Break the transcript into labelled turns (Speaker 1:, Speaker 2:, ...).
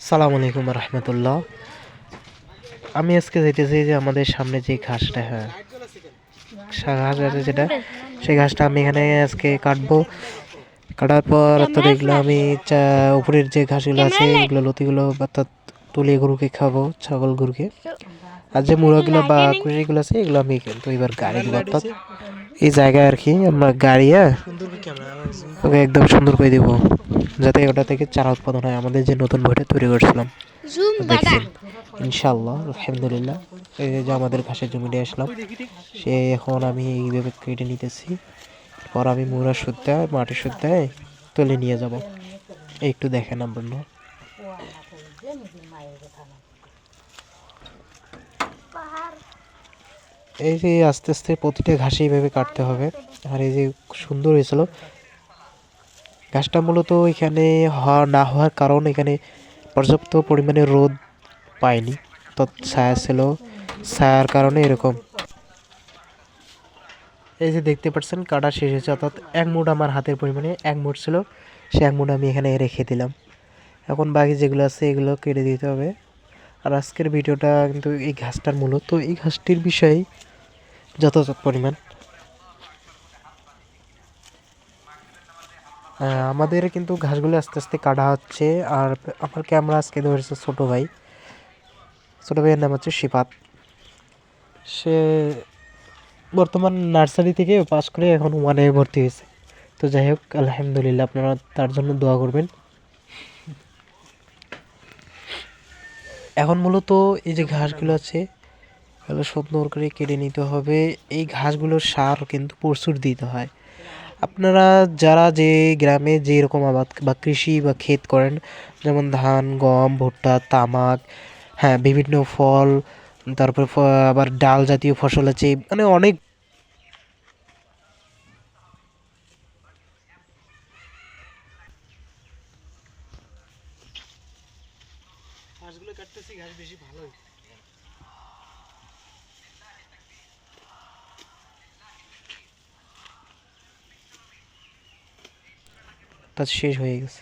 Speaker 1: সালাম আলাইকুম রহমতুল্লাহ। আমি আজকে যাইতেছি যে আমাদের সামনে যে ঘাসটা, হ্যাঁ ঘাস আছে যেটা, সেই ঘাসটা আমি এখানে আজকে কাটবো। কাটার পর তো দেখলাম আমি উপরের যে ঘাসগুলো আছে এগুলো লতিগুলো অর্থাৎ তুলে গরুকে খাবো, ছাগল গরুকে। আর যে মুড়াগুলো বা কুড়িগুলো আছে এগুলো আমি কিন্তু এবার গাড়ি দিব, অর্থাৎ এই জায়গায় আর কি আমরা গাড়ি ওকে একদম সুন্দর করে দিব, যাতে ওটা থেকে চারা উৎপাদন হয় আমাদের যে নতুন বইটা তৈরি করছিলাম। দেখছেন ইনশাল্লাহ আলহামদুলিল্লাহ। এই যে আমাদের ঘাসের জমিতে আসলাম, সে এখন আমি এইভাবে কেটে নিতেছি। পর আমি মুড়া শুদ্ধা মাটি শুদ্ধায় তুলে নিয়ে যাব। একটু দেখেন আপনারা, এই যে আস্তে আস্তে প্রতিটা ঘাসে এইভাবে কাটতে হবে। আর এই যে সুন্দর হয়েছিল ঘাসটা, মূলত এখানে না হওয়ার কারণ এখানে পর্যাপ্ত পরিমাণে রোদ পায়নি, তো ছায়া ছিল, ছায়ার কারণে এরকম। এই যে দেখতে পাচ্ছেন কাটা শেষ হয়েছে, অর্থাৎ এক মুঠ আমার হাতের পরিমাণে এক মুঠ ছিল, সে এক মুঠ আমি এখানে রেখে দিলাম। এখন বাকি যেগুলো আছে এগুলো কেটে দিতে হবে। আর আজকের ভিডিওটা কিন্তু এই ঘাসটার, মূলত এই ঘাসটির বিষয়ে যথাযথ পরিমাণ আমাদের কিন্তু ঘাসগুলো আস্তে আস্তে কাটা হচ্ছে। আর আমার ক্যামেরা আজকে ধরেছে ছোটো ভাই, ছোটো ভাইয়ের নাম হচ্ছে শিফাত। সে বর্তমান নার্সারি থেকে পাস করে এখন ওয়ানে ভর্তি হয়েছে। তো যাই হোক আলহামদুলিল্লাহ, আপনারা তার জন্য দোয়া করবেন। এখন মূলত এই যে ঘাসগুলো আছে এগুলো সুন্দর করে কেটে নিতে হবে। এই ঘাসগুলোর সার কিন্তু প্রচুর দিতে হয়। আপনারা যারা যে গ্রামে যে রকম আবাদ বা কৃষি বা ক্ষেত করেন, যেমন ধান, গম, ভুট্টা, তামাক, হ্যাঁ বিভিন্ন ফল, তারপর আবার ডাল জাতীয় ফসল আছে, মানে অনেক। ঘাসগুলো কাটতেছি, ঘাস বেশি ভালো তা শেষ হয়ে গেছে।